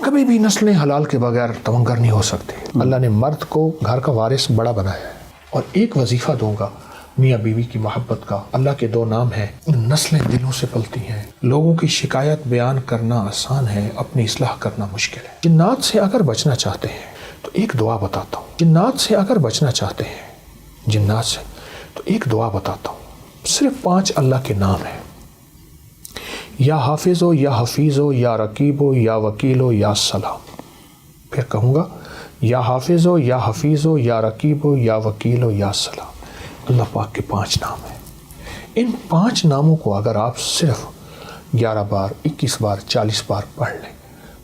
کبھی بھی نسلیں حلال کے بغیر تمنگر نہیں ہو سکتی. اللہ نے مرد کو گھر کا وارث بڑا بنایا ہے. اور ایک وظیفہ دوں گا میاں بیوی کی محبت کا. اللہ کے دو نام ہیں, نسلیں دلوں سے پلتی ہیں. لوگوں کی شکایت بیان کرنا آسان ہے, اپنی اصلاح کرنا مشکل ہے. جنات سے اگر بچنا چاہتے ہیں تو ایک دعا بتاتا ہوں. جنات سے اگر بچنا چاہتے ہیں, جنات سے, تو ایک دعا بتاتا ہوں. صرف 5 اللہ کے نام ہیں. یا حافظ ہو, یا حفیظ ہو, یا رقیب ہو, یا وکیل ہو, یا سلام. پھر کہوں گا, یا حافظ ہو, یا حفیظ ہو, یا رقیب ہو, یا وکیل ہو, یا سلام. اللہ پاک کے 5 نام ہیں. ان 5 ناموں کو اگر آپ صرف 11 بار, 21 بار, 40 بار پڑھ لیں,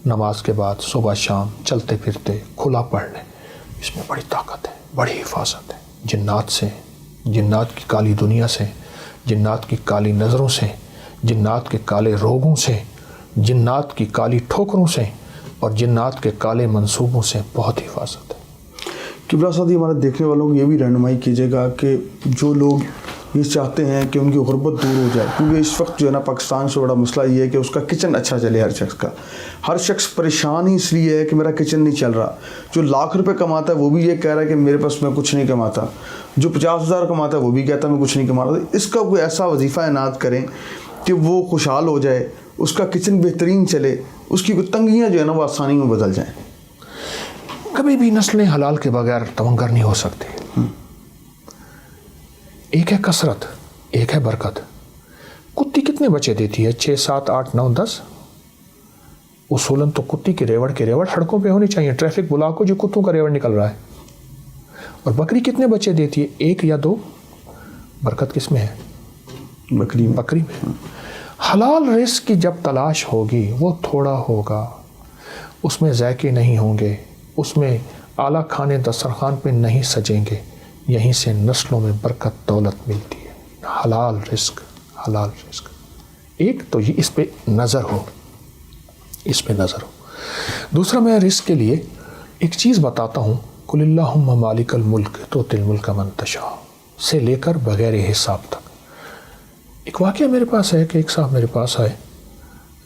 نماز کے بعد, صبح شام, چلتے پھرتے کھلا پڑھ لیں, اس میں بڑی طاقت ہے, بڑی حفاظت ہے. جنات سے, جنات کی کالی دنیا سے, جنات کی کالی نظروں سے, جنات کے کالے روگوں سے, جنات کی کالی ٹھوکروں سے, اور جنات کے کالے منصوبوں سے بہت حفاظت ہے. قبلہ صاحب ہمارے دیکھنے والوں کو یہ بھی رہنمائی کیجیے گا کہ جو لوگ یہ چاہتے ہیں کہ ان کی غربت دور ہو جائے, کیونکہ اس وقت جو ہے نا پاکستان سے بڑا مسئلہ یہ ہے کہ اس کا کچن اچھا چلے. ہر شخص پریشان ہی اس لیے ہے کہ میرا کچن نہیں چل رہا. جو لاکھ روپے کماتا ہے وہ بھی یہ کہہ رہا ہے کہ میرے پاس میں کچھ نہیں کماتا. جو 50,000 کماتا ہے وہ بھی کہتا ہے میں کچھ نہیں کما رہا. اس کا کوئی ایسا وظیفہ عنایت کریں کہ وہ خوشحال ہو جائے, اس کا کچن بہترین چلے, اس کی تنگیاں جو ہے نا وہ آسانی میں بدل جائیں. کبھی بھی نسلیں حلال کے بغیر تمنگر نہیں ہو سکتی. ایک ہے کثرت, ایک ہے برکت. کتی کتنے بچے دیتی ہے؟ 6 7 8 9 10. اصولاً تو کتی کے ریوڑ سڑکوں پہ ہونی چاہیے. ٹریفک بلاک ہو جو کتوں کا ریوڑ نکل رہا ہے. اور بکری کتنے بچے دیتی ہے؟ 1 یا 2. برکت کس میں ہے؟ بکری میں. حلال رزق کی جب تلاش ہوگی وہ تھوڑا ہوگا, اس میں ذائقے نہیں ہوں گے, اس میں اعلیٰ کھانے دسترخوان پہ نہیں سجیں گے. یہیں سے نسلوں میں برکت دولت ملتی ہے. حلال رزق, حلال رزق. ایک تو یہ اس پہ نظر ہو, اس پہ نظر ہو. دوسرا میں رزق کے لیے ایک چیز بتاتا ہوں. قل اللہم مالک الملک تؤتی الملک من تشاء سے لے کر بغیر حساب تک. ایک واقعہ میرے پاس ہے کہ ایک صاحب میرے پاس آئے,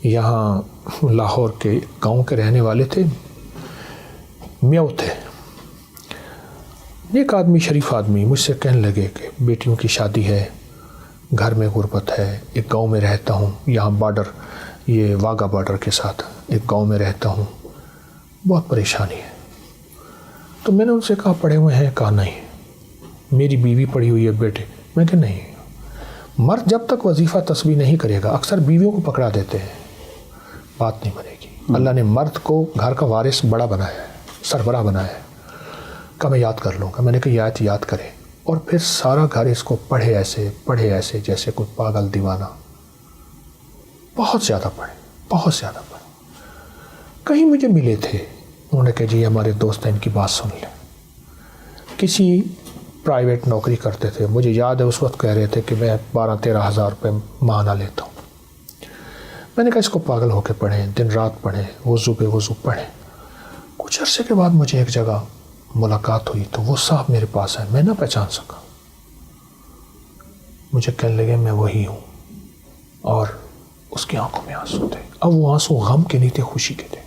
یہاں لاہور کے گاؤں کے رہنے والے تھے, میاؤ تھے. ایک آدمی, شریف آدمی, مجھ سے کہنے لگے کہ بیٹیوں کی شادی ہے, گھر میں غربت ہے, ایک گاؤں میں رہتا ہوں, یہاں بارڈر, یہ واگا بارڈر کے ساتھ ایک گاؤں میں رہتا ہوں, بہت پریشانی ہے. تو میں نے ان سے کہا پڑھے ہوئے ہیں؟ کہا نہیں. میری بیوی پڑھی ہوئی ہے بیٹے؟ میں کہ نہیں. مرد جب تک وظیفہ تسبیح نہیں کرے گا, اکثر بیویوں کو پکڑا دیتے ہیں, بات نہیں بنے گی. اللہ نے مرد کو گھر کا وارث بڑا بنایا ہے, سربراہ بنایا ہے. کہ میں یاد کر لوں گا. میں نے کہا یہ آیت یاد کرے, اور پھر سارا گھر اس کو پڑھے ایسے جیسے کوئی پاگل دیوانہ. بہت زیادہ پڑھے, بہت زیادہ پڑھے. کہیں مجھے ملے تھے, انہوں نے کہا جی ہمارے دوست ہیں, ان کی بات سن لیں. کسی پرائیویٹ نوکری کرتے تھے. مجھے یاد ہے اس وقت کہہ رہے تھے کہ میں 12-13 ہزار روپے ماہانہ لیتا ہوں. میں نے کہا اس کو پاگل ہو کے پڑھیں, دن رات پڑھیں, وضو بے وضو پڑھیں. کچھ عرصے کے بعد مجھے ایک جگہ ملاقات ہوئی تو وہ صاحب میرے پاس آئے. میں نہ پہچان سکا. مجھے کہنے لگے میں وہی ہوں, اور اس کی آنکھوں میں آنسو تھے. اب وہ آنسو غم کے نہیں تھے, خوشی کے تھے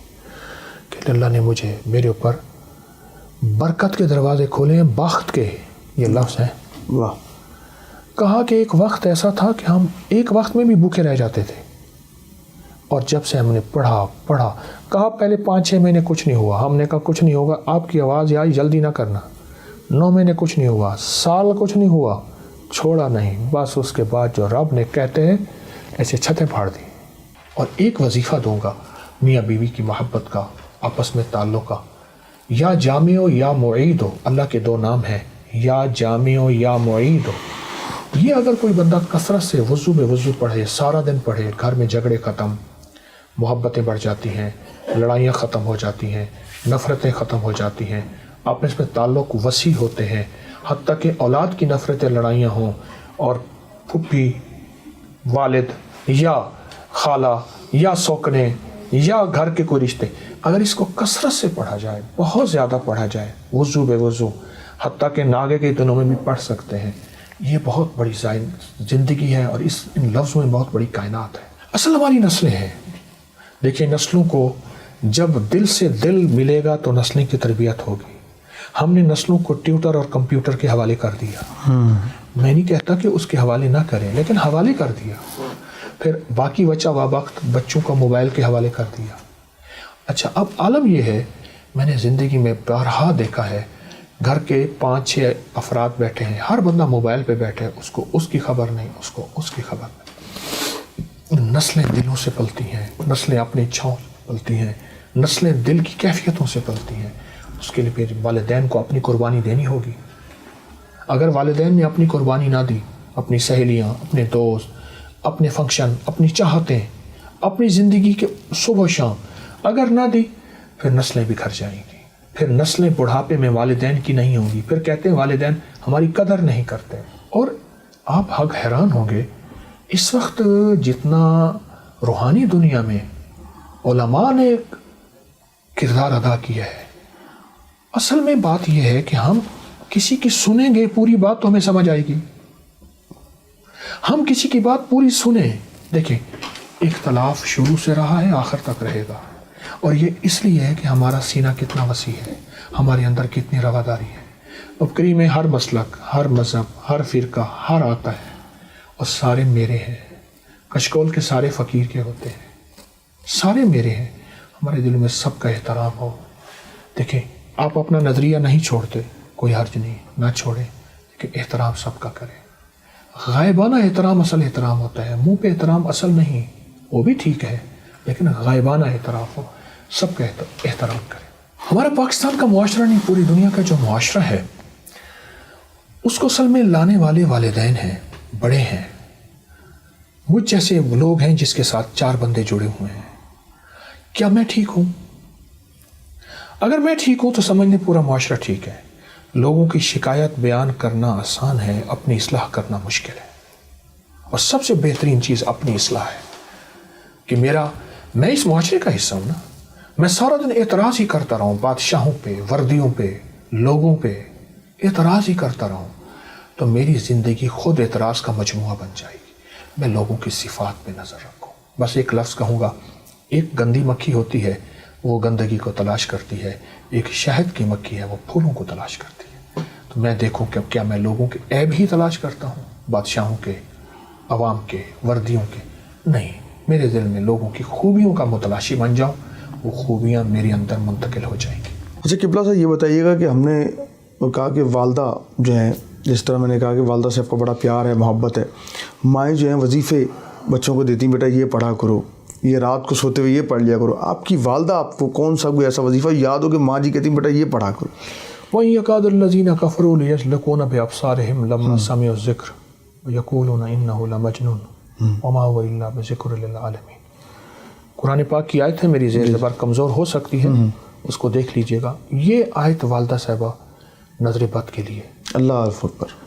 کہ اللہ نے مجھے, میرے اوپر برکت کے دروازے کھولے ہیں, بخت کے, یہ لفظ ہیں. واہ. کہا کہ ایک وقت ایسا تھا کہ ہم ایک وقت میں بھی بھوکے رہ جاتے تھے, اور جب سے ہم نے پڑھا, کہا پہلے 5-6 مہینے کچھ نہیں ہوا. ہم نے کہا کچھ نہیں ہوگا, آپ کی آواز آئی جلدی نہ کرنا. 9 مہینے کچھ نہیں ہوا, سال کچھ نہیں ہوا, چھوڑا نہیں. بس اس کے بعد جو رب نے کہتے ہیں ایسے چھتیں پھاڑ دی. اور ایک وظیفہ دوں گا میاں بیوی کی محبت کا, آپس میں تعلق کا. یا جامع ہو یا معید ہو, اللہ کے 2 نام ہیں, یا جامع ہو یا معید ہو. یہ اگر کوئی بندہ کثرت سے وضو بے وضو پڑھے, سارا دن پڑھے, گھر میں جھگڑے ختم, محبتیں بڑھ جاتی ہیں, لڑائیاں ختم ہو جاتی ہیں, نفرتیں ختم ہو جاتی ہیں, آپس میں تعلق وسیع ہوتے ہیں. حتیٰ کہ اولاد کی نفرتیں, لڑائیاں ہوں, اور پھپھی, والد یا خالہ یا سوکنے یا گھر کے کوئی رشتے, اگر اس کو کثرت سے پڑھا جائے, بہت زیادہ پڑھا جائے, وضو بے وضو, حتیٰ کہ ناگے کے دنوں میں بھی پڑھ سکتے ہیں, یہ بہت بڑی زندگی ہے. اور ان لفظوں میں بہت بڑی کائنات ہے. اصل ہماری نسلیں ہیں. دیکھیں نسلوں کو جب دل سے دل ملے گا تو نسلیں کی تربیت ہوگی. ہم نے نسلوں کو ٹیوٹر اور کمپیوٹر کے حوالے کر دیا. میں نہیں کہتا کہ اس کے حوالے نہ کریں, لیکن حوالے کر دیا. پھر باقی بچہ وقت بچوں کو موبائل کے حوالے کر دیا. اچھا, اب عالم یہ ہے, میں نے زندگی میں بارہا دیکھا ہے, گھر کے 5-6 افراد بیٹھے ہیں, ہر بندہ موبائل پہ بیٹھے, اس کو اس کی خبر نہیں, اس کو اس کی خبر نہیں. نسلیں دلوں سے پلتی ہیں, نسلیں اپنے چھاؤں سے پلتی ہیں, نسلیں دل کی کیفیتوں سے پلتی ہیں. اس کے لیے پھر والدین کو اپنی قربانی دینی ہوگی. اگر والدین نے اپنی قربانی نہ دی, اپنی سہیلیاں, اپنے دوست, اپنے فنکشن, اپنی چاہتیں, اپنی زندگی کے صبح و شام اگر نہ دی, پھر نسلیں بکھر جائیں گی. پھر نسلیں بڑھاپے میں والدین کی نہیں ہوں گی. پھر کہتے ہیں والدین ہماری قدر نہیں کرتے. اور آپ حق حیران ہوں گے, اس وقت جتنا روحانی دنیا میں علماء نے کردار ادا کیا ہے, اصل میں بات یہ ہے کہ ہم کسی کی سنیں گے پوری بات تو ہمیں سمجھ آئے گی. ہم کسی کی بات پوری سنیں. دیکھیں, اختلاف شروع سے رہا ہے, آخر تک رہے گا. اور یہ اس لیے ہے کہ ہمارا سینہ کتنا وسیع ہے, ہمارے اندر کتنی رواداری ہے. اب کریم میں ہر مسلک, ہر مذہب, ہر فرقہ, ہر آتا ہے, اور سارے میرے ہیں. کشکول کے سارے فقیر کے ہوتے ہیں, سارے میرے ہیں. ہمارے دل میں سب کا احترام ہو. دیکھیں, آپ اپنا نظریہ نہیں چھوڑتے, کوئی حرج نہیں, نہ چھوڑیں, لیکن احترام سب کا کریں. غائبانہ احترام اصل احترام ہوتا ہے, منہ پہ احترام اصل نہیں, وہ بھی ٹھیک ہے, لیکن غائبانہ احترام ہو, سب کا احترام کریں. ہمارا پاکستان کا معاشرہ نہیں, پوری دنیا کا جو معاشرہ ہے, اس کو اصل میں لانے والے والدین ہیں, بڑے ہیں. مجھ جیسے لوگ ہیں جس کے ساتھ 4 بندے جڑے ہوئے ہیں. کیا میں ٹھیک ہوں؟ اگر میں ٹھیک ہوں تو سمجھنے پورا معاشرہ ٹھیک ہے. لوگوں کی شکایت بیان کرنا آسان ہے, اپنی اصلاح کرنا مشکل ہے. اور سب سے بہترین چیز اپنی اصلاح ہے کہ میں اس معاشرے کا حصہ ہوں نا. میں سارا دن اعتراض ہی کرتا رہوں بادشاہوں پہ, وردیوں پہ, لوگوں پہ اعتراض ہی کرتا رہوں, تو میری زندگی خود اعتراض کا مجموعہ بن جائے گی. میں لوگوں کی صفات پہ نظر رکھوں. بس ایک لفظ کہوں گا, ایک گندی مکھی ہوتی ہے, وہ گندگی کو تلاش کرتی ہے. ایک شہد کی مکھی ہے, وہ پھولوں کو تلاش کرتی ہے. تو میں دیکھوں کہ اب کیا میں لوگوں کے عیب ہی تلاش کرتا ہوں, بادشاہوں کے, عوام کے, وردیوں کے؟ نہیں, میرے دل میں لوگوں کی خوبیوں کا متلاشی بن جاؤں, وہ خوبیاں میرے اندر منتقل ہو جائیں گی. اچھا قبلہ صاحب, یہ بتائیے گا کہ ہم نے کہا کہ والدہ جو ہیں, جس طرح میں نے کہا کہ والدہ سے آپ کا بڑا پیار ہے, محبت ہے, مائیں جو ہیں وظیفے بچوں کو دیتی ہیں, بیٹا یہ پڑھا کرو, یہ رات کو سوتے ہوئے یہ پڑھ لیا کرو. آپ کی والدہ آپ کو کون سا کوئی ایسا وظیفہ یاد ہو کہ ماں جی کہتی ہیں بیٹا یہ پڑھا کرو؟ وَإِن يَكَادُ الَّذِينَ كَفَرُوا لَيُزْلِقُونَ بِأَبْصَارِهِمْ لَمَّا سَمِعُوا الذِّكْرَ وَيَقُولُونَ إِنَّهُ لَمَجْنُونٌ وَمَا هُوَ إِلَّا بِذِكْرٍ لِلْعَالَمِينَ. قرآن پاک کی آیت ہے, میری زیر زبر کمزور ہو سکتی ہے, اس کو دیکھ لیجئے گا. یہ آیت والدہ صاحبہ نظر بد کے لیے. اللہ اکبر.